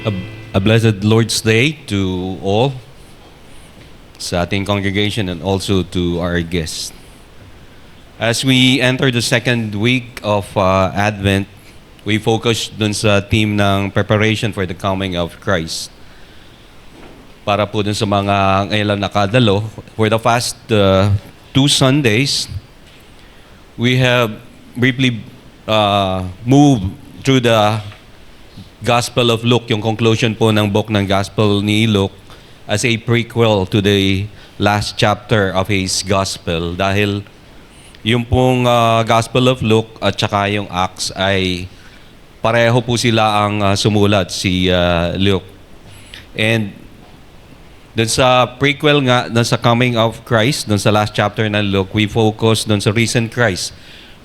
A, a blessed Lord's Day to all sa ating congregation and also to our guests. As we enter the second week of Advent, we focus dun sa theme ng preparation for the coming of Christ. Para po dun sa mga ngayon lang nakadalo, for the past 2 Sundays, we have briefly moved through the Gospel of Luke, yung conclusion po ng book ng Gospel ni Luke as a prequel to the last chapter of his Gospel. Dahil yung pong Gospel of Luke at saka yung Acts ay pareho po sila ang sumulat, si Luke. And dun sa prequel nga, dun sa coming of Christ, dun sa last chapter ng Luke, we focus dun sa risen Christ,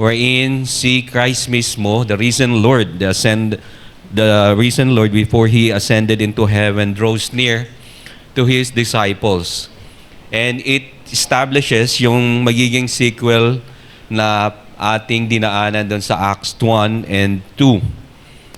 wherein si Christ mismo, the risen Lord, the risen Lord before He ascended into heaven draws near to His disciples. And it establishes yung magiging sequel na ating dinaanan doon sa Acts 1 and 2.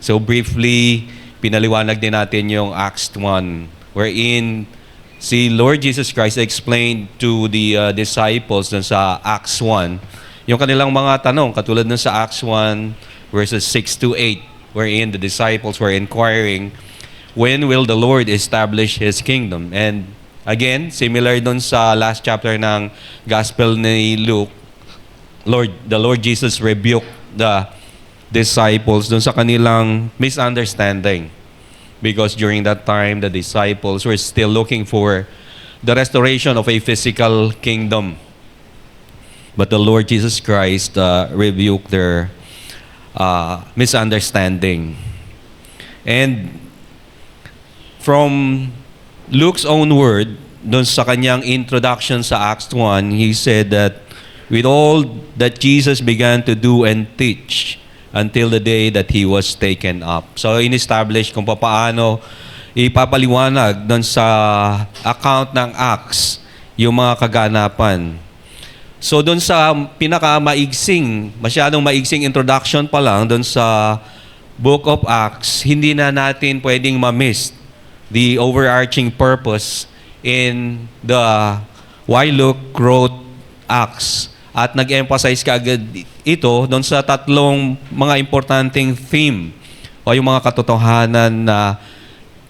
So briefly, pinaliwanag din natin yung Acts 1, wherein si Lord Jesus Christ explained to the disciples doon sa Acts 1 yung kanilang mga tanong, katulad doon sa Acts 1 verses 6 to 8, wherein the disciples were inquiring, when will the Lord establish His kingdom? And again, similar dun sa last chapter ng Gospel ni Luke, the Lord Jesus rebuked the disciples dun sa kanilang misunderstanding. Because during that time, the disciples were still looking for the restoration of a physical kingdom. But the Lord Jesus Christ rebuked their misunderstanding. And from Luke's own word, doon sa kanyang introduction sa Acts 1, he said that with all that Jesus began to do and teach until the day that He was taken up. So in-establish kung paano ipapaliwanag doon sa account ng Acts yung mga kaganapan. So doon sa masyadong maigsing introduction pa lang doon sa Book of Acts, hindi na natin pwedeng ma-miss the overarching purpose in the why Luke wrote Acts. At nag-emphasize kaagad ito doon sa tatlong mga importanteng theme o yung mga katotohanan na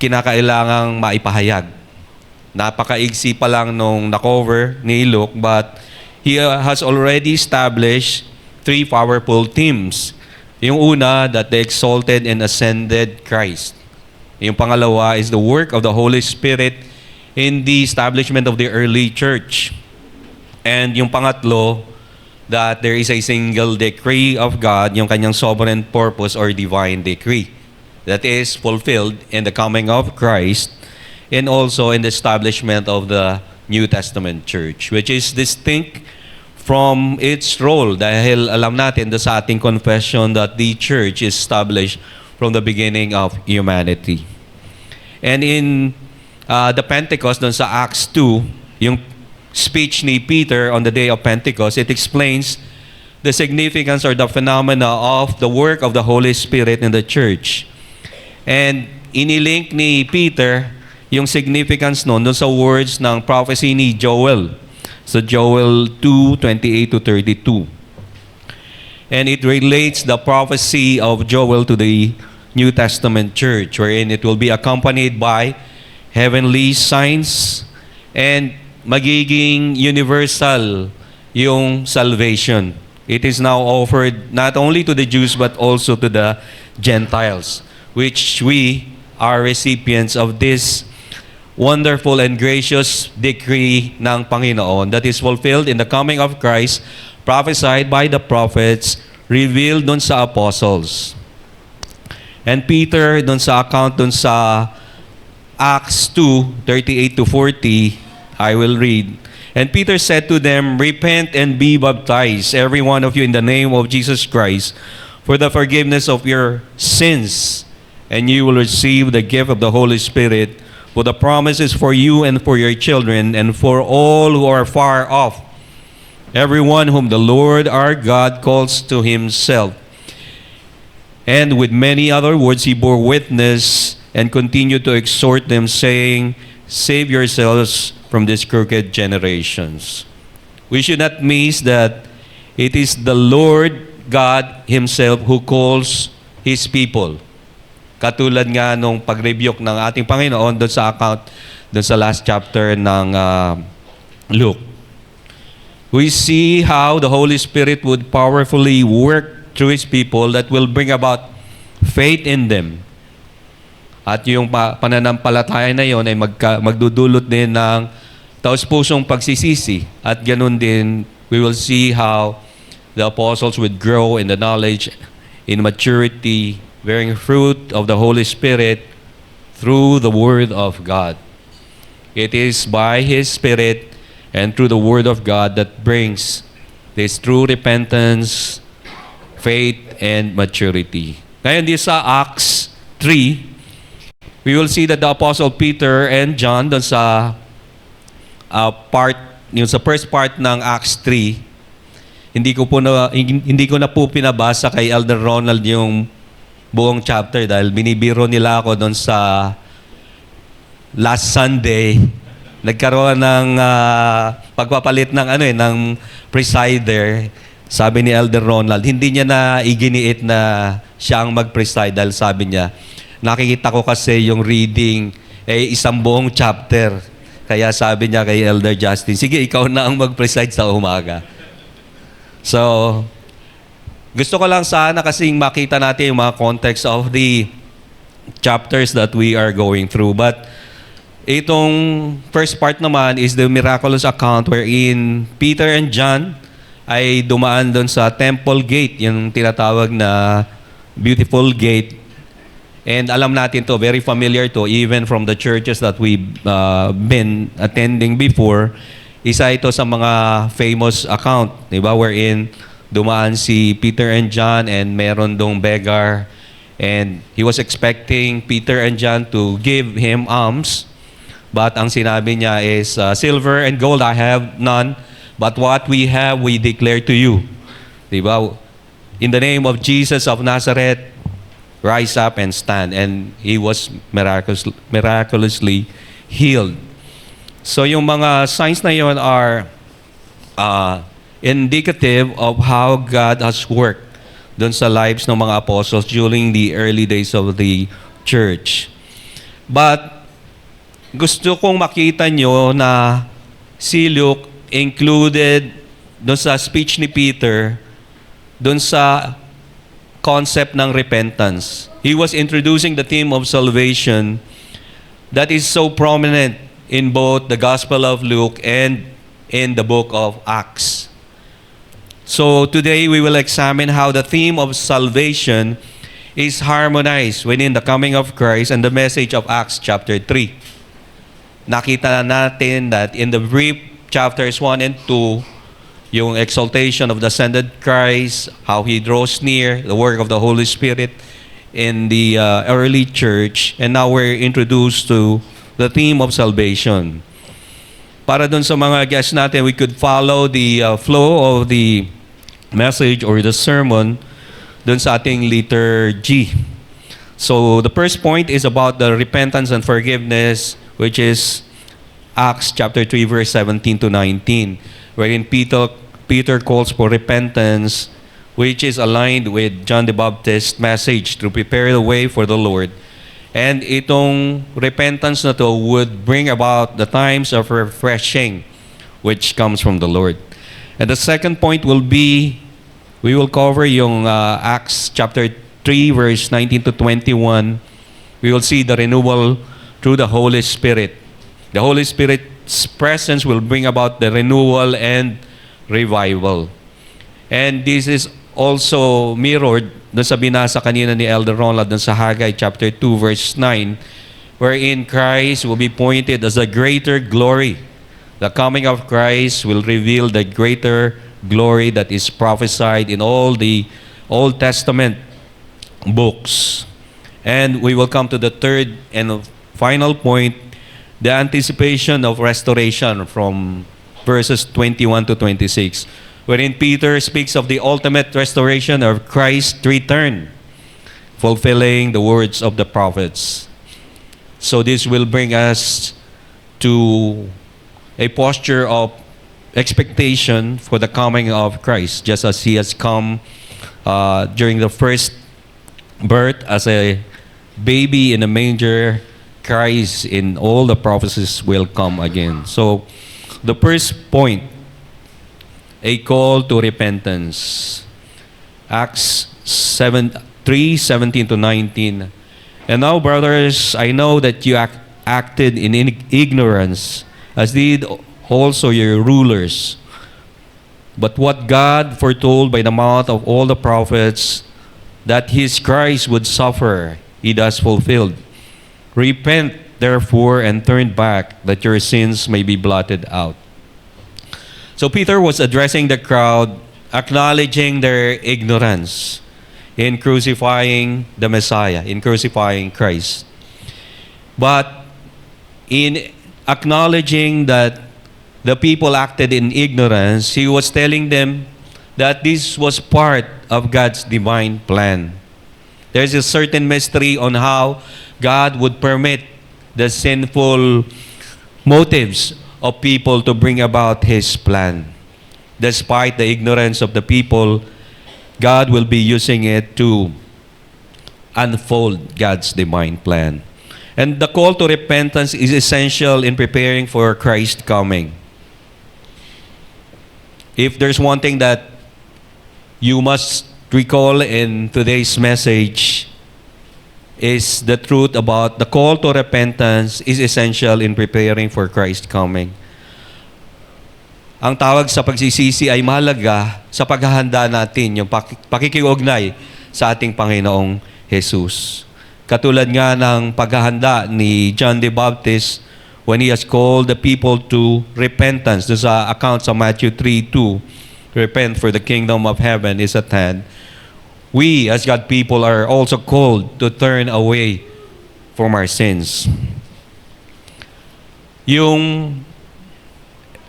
kinakailangang maipahayag. Napakaigsi pa lang nung na-cover ni Luke, but he has already established 3 powerful themes. Yung una, that the exalted and ascended Christ. Yung pangalawa is the work of the Holy Spirit in the establishment of the early church. And yung pangatlo, that there is a single decree of God, yung kanyang sovereign purpose or divine decree, that is fulfilled in the coming of Christ and also in the establishment of the New Testament church, which is distinct from its role, dahil alam natin sa ating confession that the church is established from the beginning of humanity. And in the Pentecost, dun sa Acts 2, yung speech ni Peter on the day of Pentecost, it explains the significance or the phenomena of the work of the Holy Spirit in the church. And inilink ni Peter yung significance nun dun sa words ng prophecy ni Joel. So Joel 2:28 to 32. And it relates the prophecy of Joel to the New Testament church, wherein it will be accompanied by heavenly signs and magiging universal yung salvation. It is now offered not only to the Jews but also to the Gentiles, which we are recipients of this wonderful and gracious decree ng Panginoon that is fulfilled in the coming of Christ, prophesied by the prophets, revealed dun sa apostles. And Peter, dun sa account dun sa Acts 2:38 to 40, I will read. And Peter said to them, repent and be baptized, every one of you, in the name of Jesus Christ, for the forgiveness of your sins, and you will receive the gift of the Holy Spirit. For the promise is for you and for your children and for all who are far off, everyone whom the Lord our God calls to Himself. And with many other words he bore witness and continued to exhort them, saying, "Save yourselves from these crooked generations." We should not miss that it is the Lord God Himself who calls His people. Katulad nga nung pag-rebuke ng ating Panginoon doon sa last chapter ng Luke. We see how the Holy Spirit would powerfully work through His people that will bring about faith in them. At yung pananampalataya na yon ay magdudulot din ng taos-pusong pagsisisi. At ganun din, we will see how the apostles would grow in the knowledge, in maturity, bearing fruit of the Holy Spirit through the Word of God. It is by His Spirit and through the Word of God that brings this true repentance, faith, and maturity. Ngayon, this sa Acts 3, we will see that the Apostle Peter and John doon sa sa first part ng Acts 3, hindi ko na po pinabasa kay Elder Ronald yung buong chapter dahil binibiro nila ako doon sa last Sunday. Nagkaroon ng pagpapalit ng presider. Sabi ni Elder Ronald, hindi niya na iginiit na siya ang mag-preside dahil sabi niya, nakikita ko kasi yung reading isang buong chapter. Kaya sabi niya kay Elder Justin, sige, ikaw na ang mag-preside sa umaga. So, gusto ko lang sana kasing makita natin yung mga context of the chapters that we are going through. But itong first part naman is the miraculous account wherein Peter and John ay dumaan doon sa temple gate, yung tinatawag na beautiful gate. And alam natin to, very familiar to, even from the churches that we've been attending before. Isa ito sa mga famous account, di ba? Wherein dumaan si Peter and John and meron dong beggar. And he was expecting Peter and John to give him alms. But ang sinabi niya is, silver and gold I have none, but what we have we declare to you. Di ba? In the name of Jesus of Nazareth, rise up and stand. And he was miraculously healed. So yung mga signs na yon are indicative of how God has worked dun sa lives ng mga apostles during the early days of the church. But gusto kong makita nyo na si Luke included dun sa speech ni Peter dun sa concept ng repentance. He was introducing the theme of salvation that is so prominent in both the Gospel of Luke and in the book of Acts. So today we will examine how the theme of salvation is harmonized within the coming of Christ and the message of Acts chapter 3. Nakita natin that in the brief chapters 1 and 2, yung exaltation of the ascended Christ, how He draws near, the work of the Holy Spirit in the early church, and now we're introduced to the theme of salvation. Para dun sa mga guests natin, we could follow the flow of the message or the sermon dun sa ating liturgy. So the first point is about the repentance and forgiveness, which is Acts chapter 3 verse 17 to 19, wherein Peter calls for repentance, which is aligned with John the Baptist's message to prepare the way for the Lord. And itong repentance na to would bring about the times of refreshing which comes from the Lord. And the second point will be, we will cover yung Acts chapter 3 verse 19 to 21. We will see the renewal through the Holy Spirit. The Holy Spirit's presence will bring about the renewal and revival. And this is also mirrored doon sa binasa kanina ni Elder Ronald doon sa Haggai chapter 2 verse 9, wherein Christ will be pointed as a greater glory. The coming of Christ will reveal the greater glory that is prophesied in all the Old Testament books. And we will come to the third and final point, the anticipation of restoration from verses 21 to 26, wherein Peter speaks of the ultimate restoration of Christ's return, fulfilling the words of the prophets. So this will bring us to a posture of expectation for the coming of Christ, just as He has come during the first birth as a baby in a manger. Christ in all the prophecies will come again. So the first point, a call to repentance. Acts 3:17 to 19. And now, brothers, I know that you acted in ignorance, as did also your rulers. But what God foretold by the mouth of all the prophets, that His Christ would suffer, He thus fulfilled. Repent, therefore, and turn back, that your sins may be blotted out. So Peter was addressing the crowd, acknowledging their ignorance in crucifying the Messiah, in crucifying Christ. But in acknowledging that the people acted in ignorance, he was telling them that this was part of God's divine plan. There's a certain mystery on how God would permit the sinful motives of people to bring about His plan. Despite the ignorance of the people, God will be using it to unfold God's divine plan. And the call to repentance is essential in preparing for Christ's coming. If there's one thing that you must recall in today's message, is the truth about the call to repentance is essential in preparing for Christ's coming. Ang tawag sa pagsisisi ay mahalaga sa paghahanda natin, yung pakikiugnay sa ating Panginoong Jesus. Katulad nga ng paghahanda ni John the Baptist when he has called the people to repentance. Doon sa account sa Matthew 3:2, repent for the kingdom of heaven is at hand. We as God people are also called to turn away from our sins. Yung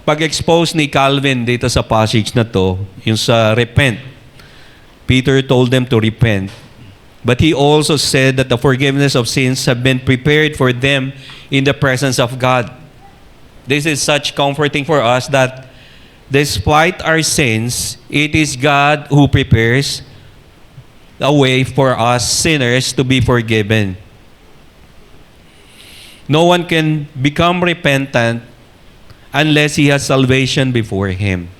pag-expose ni Calvin dito sa passage na to, yung sa repent, Peter told them to repent. But he also said that the forgiveness of sins have been prepared for them in the presence of God. This is such comforting for us that despite our sins, it is God who prepares a way for us sinners to be forgiven. No one can become repentant unless he has salvation before him.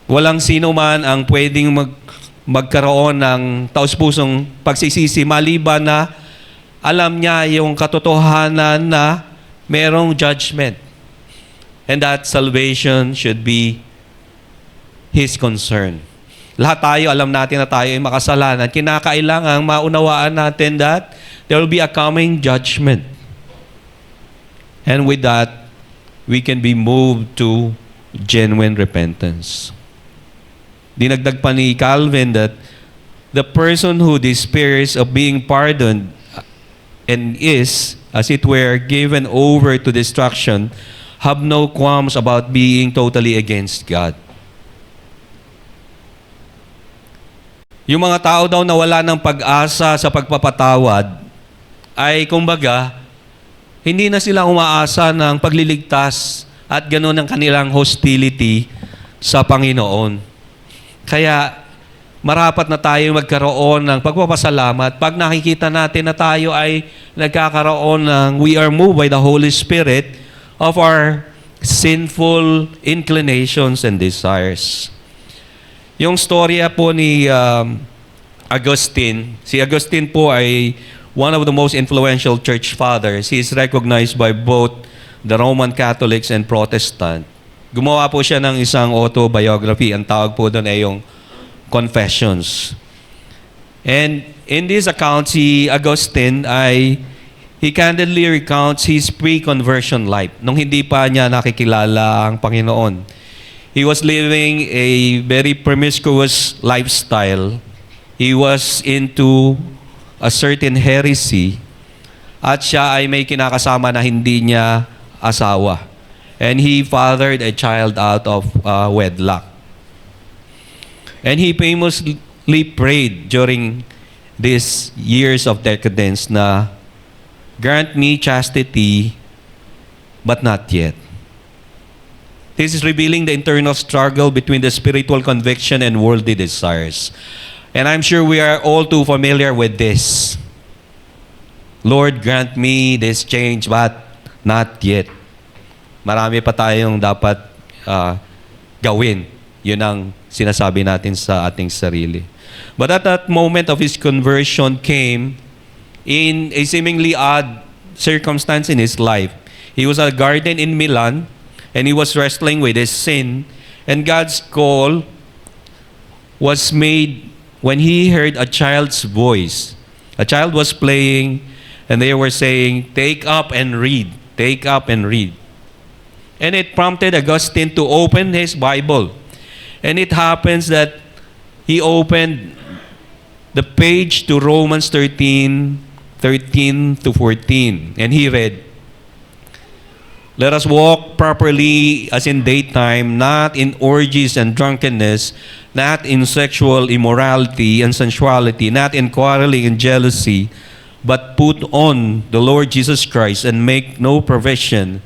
Walang sino man ang pwedeng magkaroon ng taus-pusong pagsisisi maliban na alam niya yung katotohanan na merong judgment. And that salvation should be his concern. Lahat tayo, alam natin na tayo ay makasalanan. Kinakailangang maunawaan natin that there will be a coming judgment. And with that, we can be moved to genuine repentance. Dinagdag pa ni Calvin that the person who despairs of being pardoned and is, as it were, given over to destruction, have no qualms about being totally against God. Yung mga tao daw na wala ng pag-asa sa pagpapatawad ay kumbaga, hindi na sila umaasa ng pagliligtas at ganoon ang kanilang hostility sa Panginoon. Kaya marapat na tayo magkaroon ng pagpapasalamat pag nakikita natin na tayo ay nagkakaroon ng we are moved by the Holy Spirit of our sinful inclinations and desires. Yung storya po ni Augustine, si Augustine po ay one of the most influential church fathers. He is recognized by both the Roman Catholics and Protestant. Gumawa po siya ng isang autobiography. Ang tawag po doon ay yung Confessions. And in this account, si Augustine he candidly recounts his pre-conversion life nung hindi pa niya nakikilala ang Panginoon. He was living a very promiscuous lifestyle. He was into a certain heresy. At siya ay may kinakasama na hindi niya asawa. And he fathered a child out of wedlock. And he famously prayed during these years of decadence na grant me chastity, but not yet. This is revealing the internal struggle between the spiritual conviction and worldly desires. And I'm sure we are all too familiar with this. Lord, grant me this change, but not yet. Marami pa tayong dapat gawin. Yun ang sinasabi natin sa ating sarili. But at that moment of his conversion came in a seemingly odd circumstance in his life. He was at a garden in Milan, and he was wrestling with his sin. And God's call was made when he heard a child's voice. A child was playing, and they were saying, "Take up and read. Take up and read." And it prompted Augustine to open his Bible. And it happens that he opened the page to Romans 13 to 14. And he read, "Let us walk properly as in daytime, not in orgies and drunkenness, not in sexual immorality and sensuality, not in quarreling and jealousy, but put on the Lord Jesus Christ and make no provision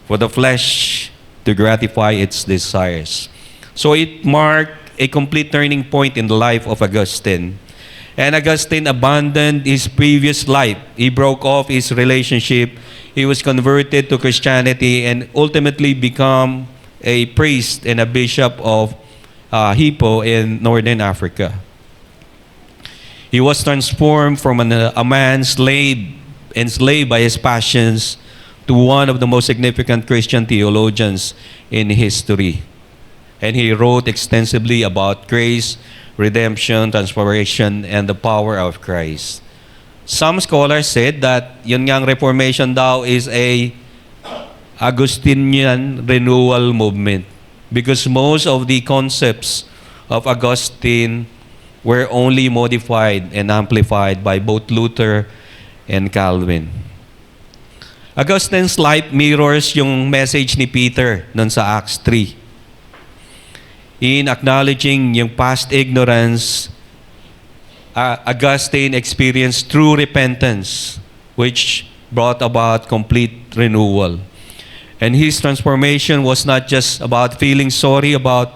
for the flesh to gratify its desires." So it marked a complete turning point in the life of Augustine. And Augustine abandoned his previous life. He broke off his relationship. He was converted to Christianity and ultimately become a priest and a bishop of Hippo in northern Africa. He was transformed from a man enslaved by his passions to one of the most significant Christian theologians in history. And he wrote extensively about grace, redemption, transformation, and the power of Christ. Some scholars said that yun ngang Reformation daw is a Augustinian renewal movement because most of the concepts of Augustine were only modified and amplified by both Luther and Calvin. Augustine's life mirrors yung message ni Peter nun sa Acts 3. In acknowledging yung past ignorance, Augustine experienced true repentance, which brought about complete renewal. And his transformation was not just about feeling sorry about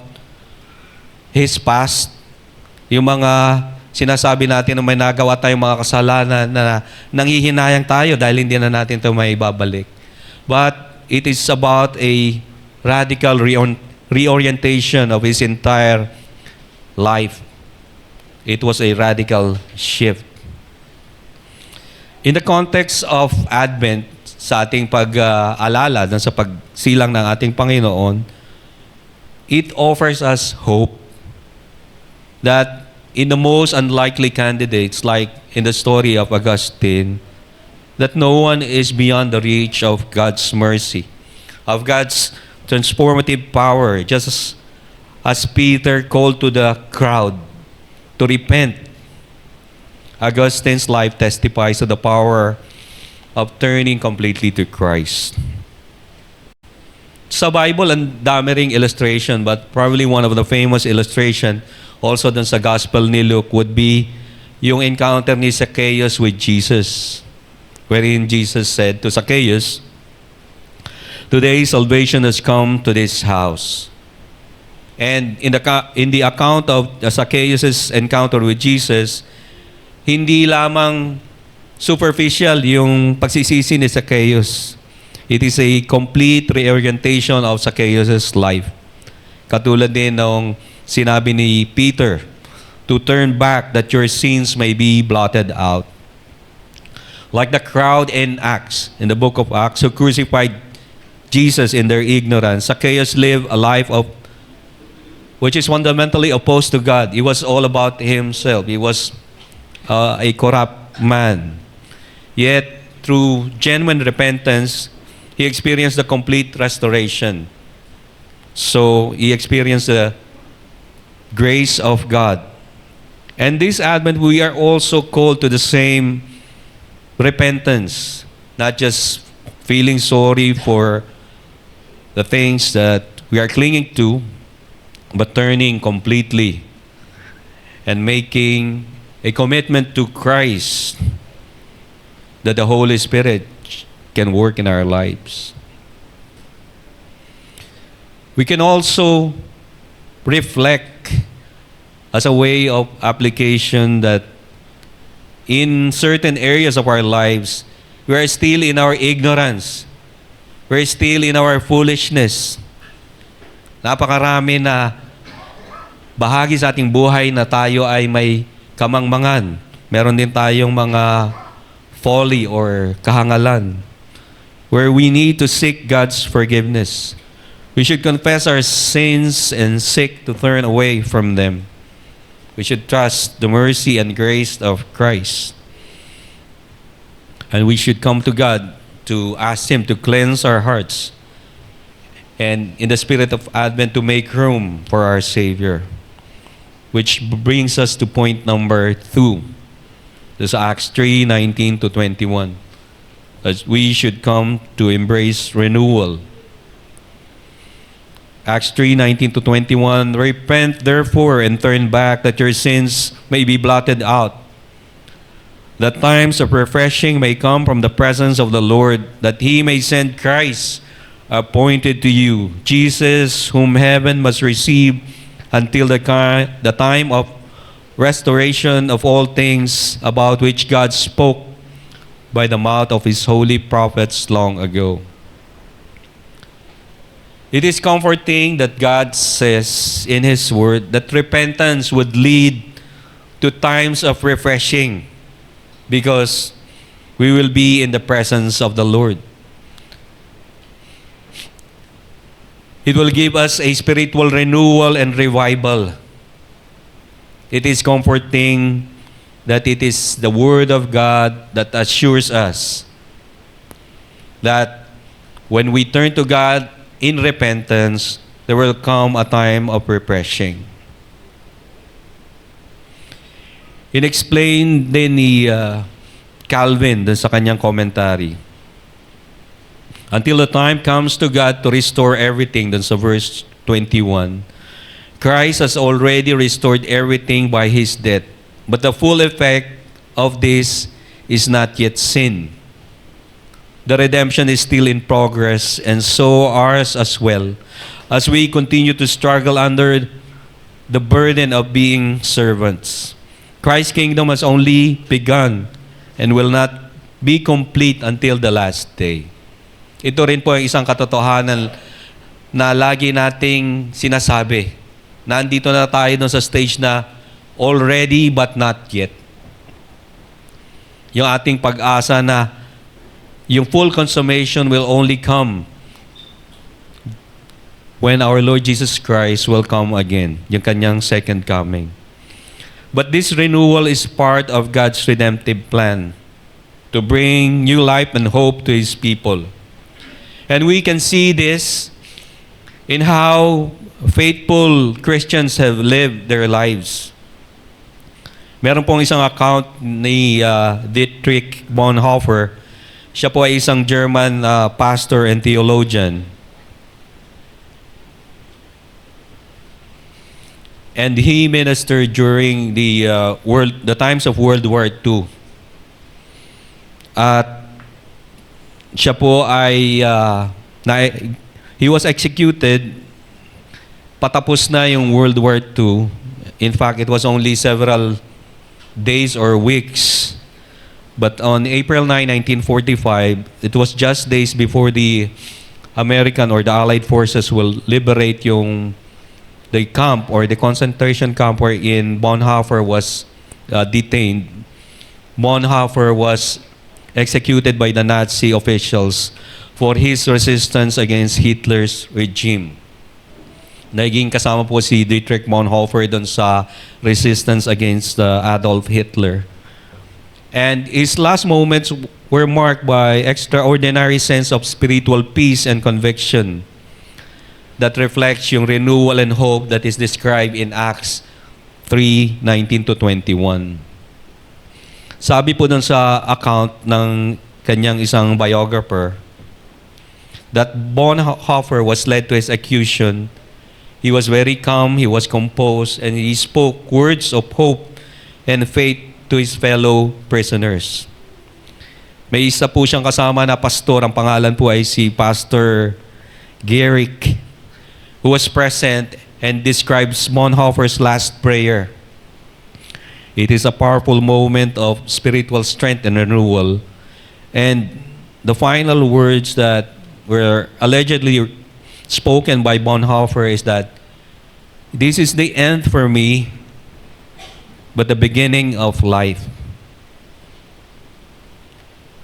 his past, yung mga sinasabi natin na may nagawa tayong mga kasalanan na nanghihinayang tayo dahil hindi na natin ito may babalik. But it is about a radical reorientation of his entire life. It was a radical shift. In the context of Advent, sa ating pag-alala, sa pagsilang ng ating Panginoon, it offers us hope that in the most unlikely candidates, like in the story of Augustine, that no one is beyond the reach of God's mercy, of God's transformative power, just as Peter called to the crowd to repent. Augustine's life testifies to the power of turning completely to Christ. Sa Bible, ang dami ring illustration, but probably one of the famous illustration also dun sa Gospel ni Luke would be yung encounter ni Zacchaeus with Jesus, wherein Jesus said to Zacchaeus, "Today salvation has come to this house." And in the account of Zacchaeus' encounter with Jesus, hindi lamang superficial yung pagsisisi ni Zacchaeus. It is a complete reorientation of Zacchaeus' life. Katulad din ng sinabi ni Peter, to turn back that your sins may be blotted out. Like the crowd in Acts, in the book of Acts, who crucified Jesus in their ignorance, Zacchaeus lived a life which is fundamentally opposed to God. He was all about himself. He was a corrupt man. Yet, through genuine repentance, he experienced the complete restoration. So, he experienced the grace of God. And this Advent, we are also called to the same repentance, not just feeling sorry for the things that we are clinging to, but turning completely and making a commitment to Christ, that the Holy Spirit can work in our lives. We can also reflect as a way of application that in certain areas of our lives, we are still in our ignorance. We're still in our foolishness. Napakarami na bahagi sa ating buhay na tayo ay may kamangmangan. Meron din tayong mga folly or kahangalan where we need to seek God's forgiveness. We should confess our sins and seek to turn away from them. We should trust the mercy and grace of Christ. And we should come to God to ask Him to cleanse our hearts and in the spirit of Advent to make room for our Savior. Which brings us to point number 2. This is Acts 3:19 to 21. As we should come to embrace renewal. Acts 3:19 to 21, repent therefore and turn back that your sins may be blotted out, that times of refreshing may come from the presence of the Lord, that He may send Christ appointed to you, Jesus, whom heaven must receive until the time of restoration of all things, about which God spoke by the mouth of His holy prophets long ago. It is comforting that God says in His Word that repentance would lead to times of refreshing because we will be in the presence of the Lord. It will give us a spiritual renewal and revival. It is comforting that it is the Word of God that assures us that when we turn to God in repentance, there will come a time of refreshing. Inexplain din ni Calvin dun sa kanyang commentary. Until the time comes to God to restore everything, dun sa verse 21, Christ has already restored everything by His death. But the full effect of this is not yet seen. The redemption is still in progress, and so ours as well, as we continue to struggle under the burden of being servants. Christ's kingdom has only begun and will not be complete until the last day. Ito rin po ang isang katotohanan na lagi nating sinasabi. Nandito na tayo sa stage na already but not yet. Yung ating pag-asa na yung full consummation will only come when our Lord Jesus Christ will come again. Yung kanyang second coming. But this renewal is part of God's redemptive plan to bring new life and hope to His people. And we can see this in how faithful Christians have lived their lives. Meron pong isang account ni Dietrich Bonhoeffer. Siya po ay isang German pastor and theologian. And he ministered during the times of World War II. At siya po ay he was executed. Patapos na yung World War II. In fact, it was only several days or weeks. But on April 9, 1945, it was just days before the American or the Allied forces will liberate the camp or the concentration camp wherein Bonhoeffer was detained. Bonhoeffer was executed by the Nazi officials for his resistance against Hitler's regime. Naging kasama po si Dietrich Bonhoeffer doon sa resistance against Adolf Hitler. And his last moments were marked by extraordinary sense of spiritual peace and conviction that reflects yung renewal and hope that is described in Acts 3:19 to 21. Sabi po dun sa account ng kanyang isang biographer that Bonhoeffer was led to his execution. He was very calm, he was composed, and he spoke words of hope and faith to his fellow prisoners. May isa po siyang kasama na pastor, ang pangalan po ay si Pastor Garrick, who was present and describes Bonhoeffer's last prayer. It is a powerful moment of spiritual strength and renewal. And the final words that were allegedly spoken by Bonhoeffer is that, "This is the end for me, but the beginning of life."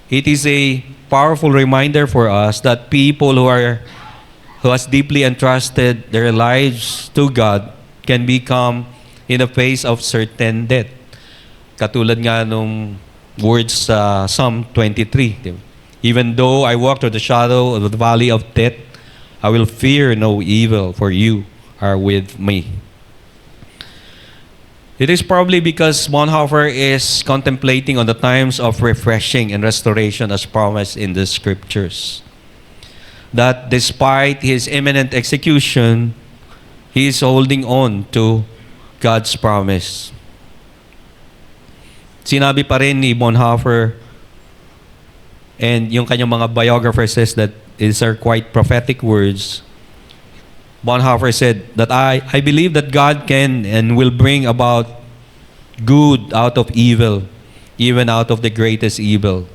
It is a powerful reminder for us that people who has deeply entrusted their lives to God can become in the face of certain death. Katulad nga nung words sa Psalm 23. Even though I walk through the shadow of the valley of death, I will fear no evil, for you are with me. It is probably because Bonhoeffer is contemplating on the times of refreshing and restoration as promised in the scriptures, that despite his imminent execution, he is holding on to God's promise. Sinabi pa rin ni Bonhoeffer, and yung kanyang mga biographer says that these are quite prophetic words. Bonhoeffer said that I believe that God can and will bring about good out of evil, even out of the greatest evil.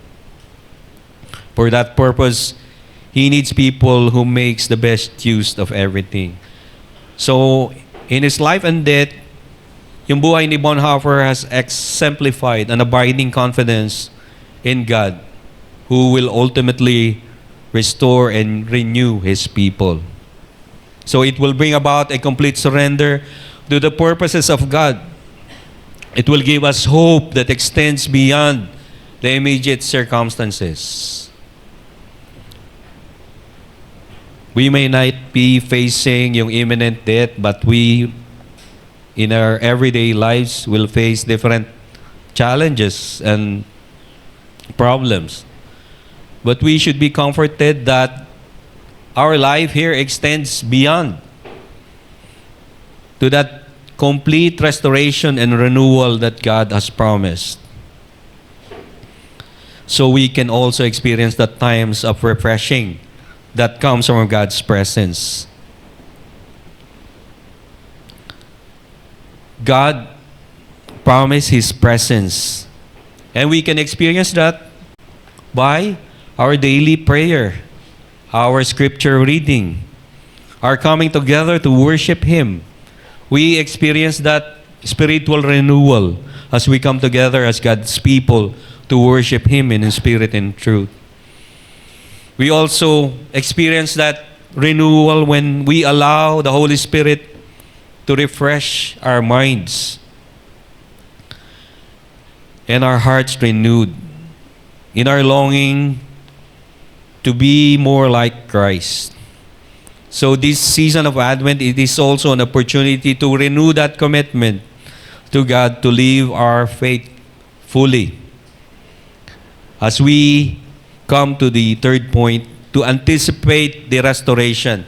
For that purpose, he needs people who makes the best use of everything. So, in his life and death, yung buhay ni Bonhoeffer has exemplified an abiding confidence in God, who will ultimately restore and renew His people. So it will bring about a complete surrender to the purposes of God. It will give us hope that extends beyond the immediate circumstances. We may not be facing yung imminent death, but we, in our everyday lives, will face different challenges and problems. But we should be comforted that our life here extends beyond to that complete restoration and renewal that God has promised. So we can also experience the times of refreshing that comes from God's presence. God promised His presence, and we can experience that by our daily prayer, our scripture reading, our coming together to worship Him. We experience that spiritual renewal as we come together as God's people to worship Him in spirit and truth. We also experience that renewal when we allow the Holy Spirit to refresh our minds and our hearts renewed in our longing to be more like Christ. So this season of Advent, it is also an opportunity to renew that commitment to God, to live our faith fully. As we come to the third point, to anticipate the restoration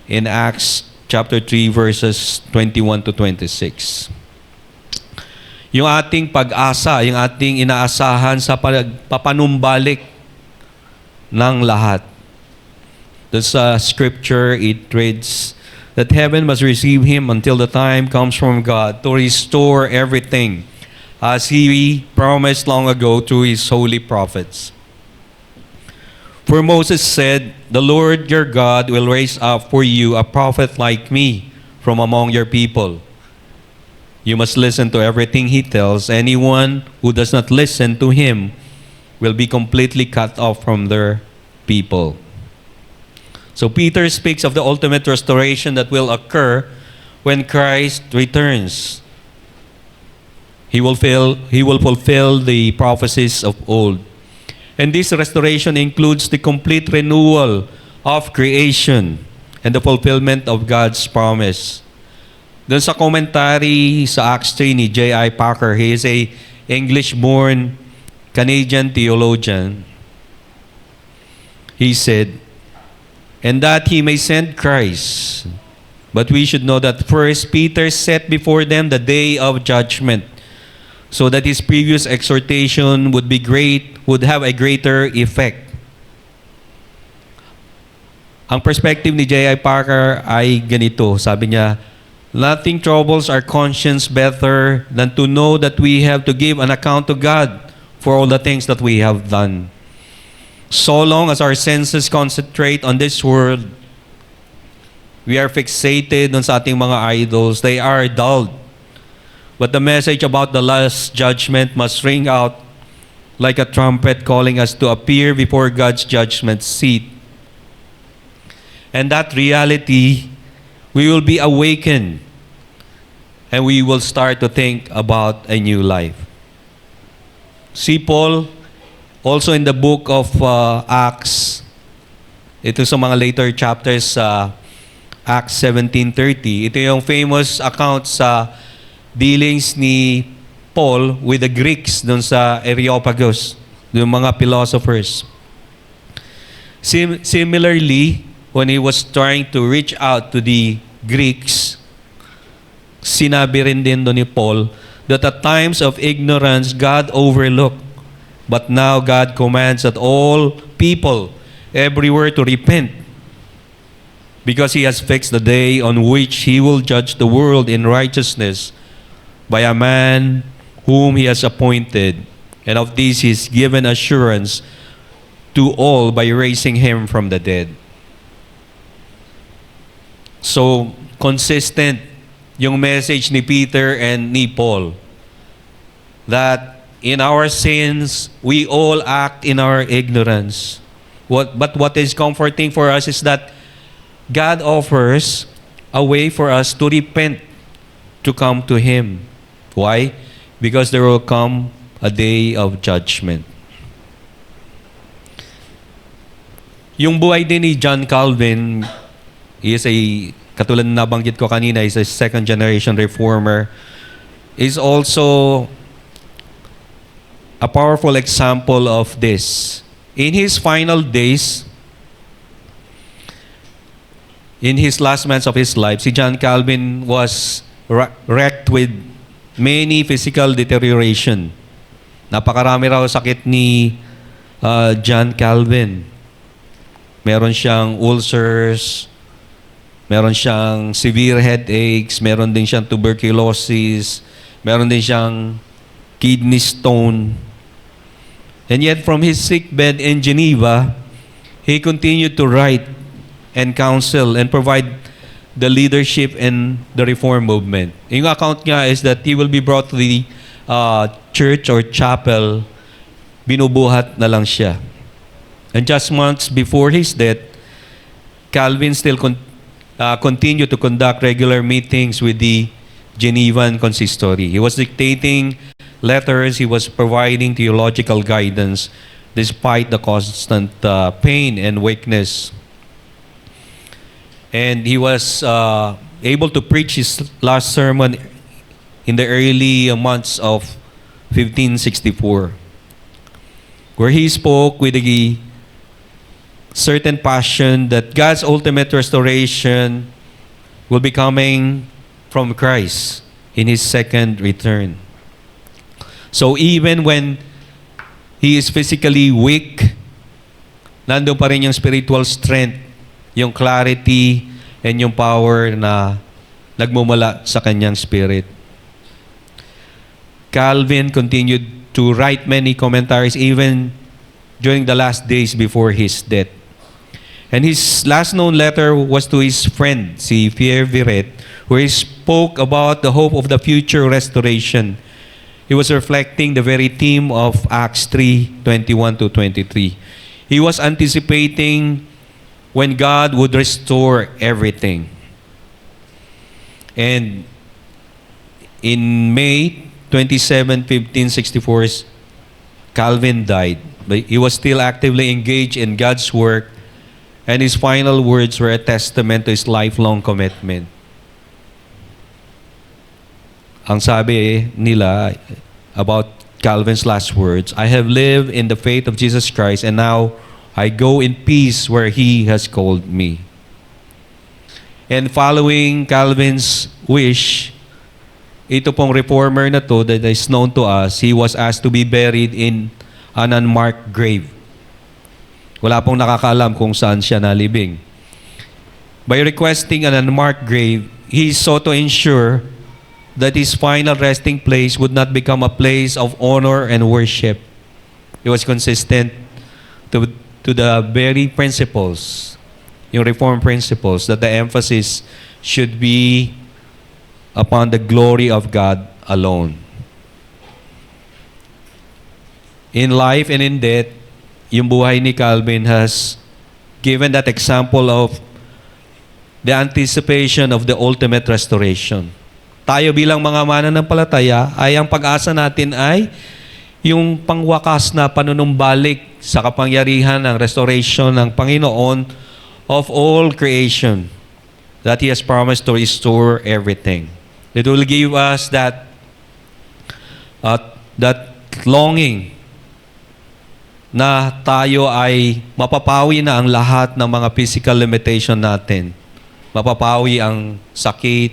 in Acts chapter 3 verses 21 to 26. Yung ating pag-asa, yung ating inaasahan sa papanumbalik ng lahat. Sa scripture, it reads that heaven must receive Him until the time comes from God to restore everything as He promised long ago through His holy prophets. For Moses said, "The Lord your God will raise up for you a prophet like me from among your people. You must listen to everything he tells. Anyone who does not listen to him will be completely cut off from their people." So Peter speaks of the ultimate restoration that will occur when Christ returns. He will fulfill the prophecies of old. And this restoration includes the complete renewal of creation and the fulfillment of God's promise. Doon sa commentary sa Acts 3 ni J.I. Packer, he is a English-born Canadian theologian. He said, "And that He may send Christ. But we should know that first Peter set before them the day of judgment, so that his previous exhortation would have a greater effect. Ang perspective ni J.I. Packer ay ganito. Sabi niya, nothing troubles our conscience better than to know that we have to give an account to God for all the things that we have done. So long as our senses concentrate on this world, we are fixated on sa ating mga idols. They are dulled. But the message about the last judgment must ring out like a trumpet calling us to appear before God's judgment seat. And that reality, we will be awakened and we will start to think about a new life. See Paul, also in the book of Acts, ito sa mga later chapters sa Acts 17:30, ito yung famous account sa dealings ni Paul with the Greeks doon sa Areopagus, yung mga philosophers. Similarly, when he was trying to reach out to the Greeks, sinabi rin din doon ni Paul that at times of ignorance, God overlooked. But now God commands that all people everywhere to repent, because He has fixed the day on which He will judge the world in righteousness by a man whom He has appointed. And of this He has given assurance to all by raising Him from the dead. So, consistent yung message ni Peter and ni Paul that in our sins, we all act in our ignorance. But what is comforting for us is that God offers a way for us to repent, to come to Him. Why? Because there will come a day of judgment. Yung buhay din ni John Calvin, he is katulad na nabanggit ko kanina, is a second generation reformer, is also a powerful example of this. In his final days, in his last months of his life, si John Calvin was wrecked with many physical deterioration. Napakarami raw sakit ni John Calvin. Meron siyang ulcers, meron siyang severe headaches, meron din siyang tuberculosis, meron din siyang kidney stone. And yet from his sickbed in Geneva, he continued to write and counsel and provide the leadership in the reform movement. Yung account niya is that he will be brought to the church or chapel, binubuhat na lang siya. And just months before his death, Calvin still continued to conduct regular meetings with the Genevan consistory. He was dictating letters, he was providing theological guidance despite the constant pain and weakness. And he was able to preach his last sermon in the early months of 1564, where he spoke with a certain passion that God's ultimate restoration will be coming from Christ in His second return. So even when he is physically weak, nandun pa rin yung spiritual strength, yung clarity, and yung power na nagmumula sa kanyang spirit. Calvin continued to write many commentaries even during the last days before his death. And his last known letter was to his friend, si Pierre Viret, where he spoke about the hope of the future restoration. He was reflecting the very theme of Acts 3:21-23. He was anticipating when God would restore everything. And in May 27, 1564, Calvin died. But he was still actively engaged in God's work, and his final words were a testament to his lifelong commitment. Ang sabi nila about Calvin's last words, I have lived in the faith of Jesus Christ, and now I go in peace where He has called me. And following Calvin's wish, ito pong reformer na to that is known to us, he was asked to be buried in an unmarked grave. Wala pong nakakaalam kung saan siya nalibing. By requesting an unmarked grave, he sought to ensure that his final resting place would not become a place of honor and worship. He was consistent to the very principles, yung reform principles, that the emphasis should be upon the glory of God alone. In life and in death, yung buhay ni Calvin has given that example of the anticipation of the ultimate restoration. Tayo bilang mga mananampalataya, ay ang pag-asa natin ay yung pangwakas na panunumbalik sa kapangyarihan ng restoration ng Panginoon of all creation, that He has promised to restore everything. It will give us that longing na tayo ay mapapawi na ang lahat ng mga physical limitation natin. Mapapawi ang sakit,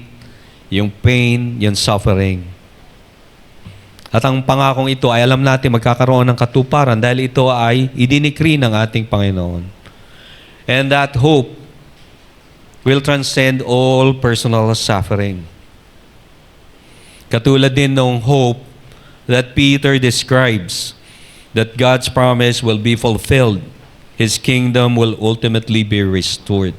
yung pain, yung suffering. At ang pangakong ito ay alam natin magkakaroon ng katuparan dahil ito ay idinikri ng ating Panginoon. And that hope will transcend all personal suffering. Katulad din ng hope that Peter describes, that God's promise will be fulfilled. His kingdom will ultimately be restored.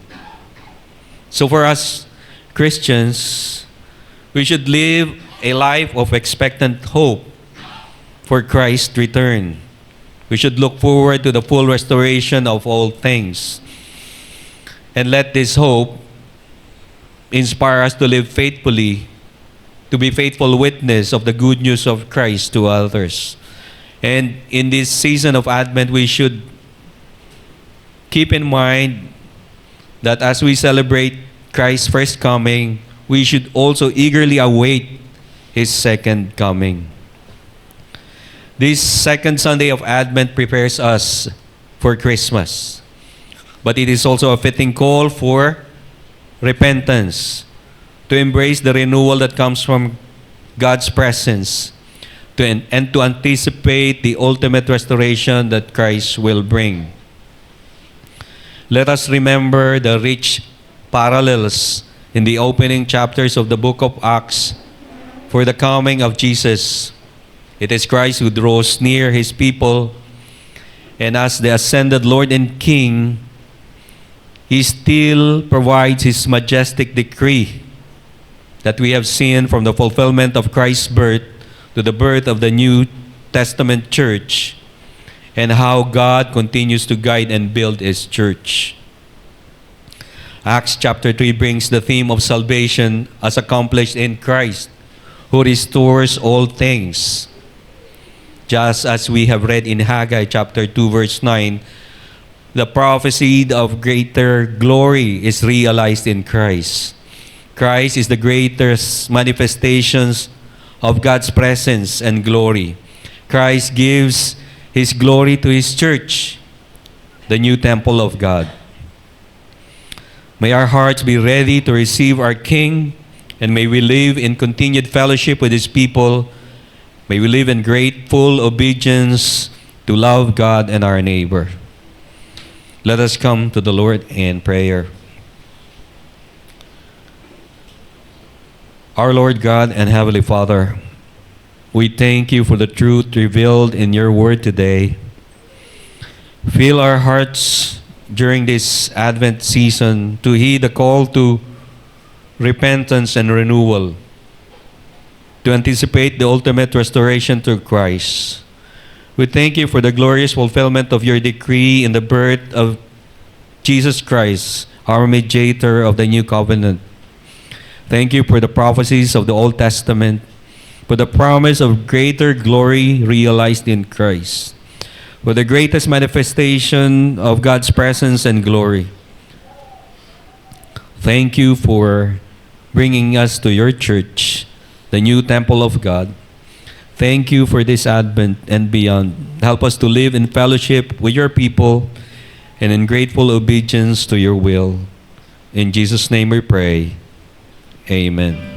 So for us Christians, we should live a life of expectant hope for Christ's return. We should look forward to the full restoration of all things. And let this hope inspire us to live faithfully, to be faithful witness of the good news of Christ to others. And in this season of Advent, we should keep in mind that as we celebrate Christ's first coming, we should also eagerly await His second coming. This second Sunday of Advent prepares us for Christmas. But it is also a fitting call for repentance, to embrace the renewal that comes from God's presence, and to anticipate the ultimate restoration that Christ will bring. Let us remember the rich parallels in the opening chapters of the book of Acts for the coming of Jesus. It is Christ who draws near His people, and as the ascended Lord and King, He still provides His majestic decree that we have seen from the fulfillment of Christ's birth to the birth of the New Testament church, and how God continues to guide and build His church. Acts chapter 3 brings the theme of salvation as accomplished in Christ, who restores all things. Just as we have read in Haggai chapter 2 verse 9, the prophecy of greater glory is realized in Christ. Christ is the greatest manifestations of God's presence and glory. Christ gives His glory to His church, the new temple of God. May our hearts be ready to receive our King, and may we live in continued fellowship with His people. May we live in grateful obedience to love God and our neighbor. Let us come to the Lord in prayer. Our Lord God and Heavenly Father, we thank You for the truth revealed in Your word today. Fill our hearts during this Advent season to heed the call to repentance and renewal, to anticipate the ultimate restoration through Christ. We thank You for the glorious fulfillment of Your decree in the birth of Jesus Christ, our mediator of the new covenant. Thank You for the prophecies of the Old Testament, for the promise of greater glory realized in Christ, for the greatest manifestation of God's presence and glory. Thank You for bringing us to Your church, the new temple of God. Thank You for this Advent and beyond. Help us to live in fellowship with Your people and in grateful obedience to Your will. In Jesus' name we pray. Amen.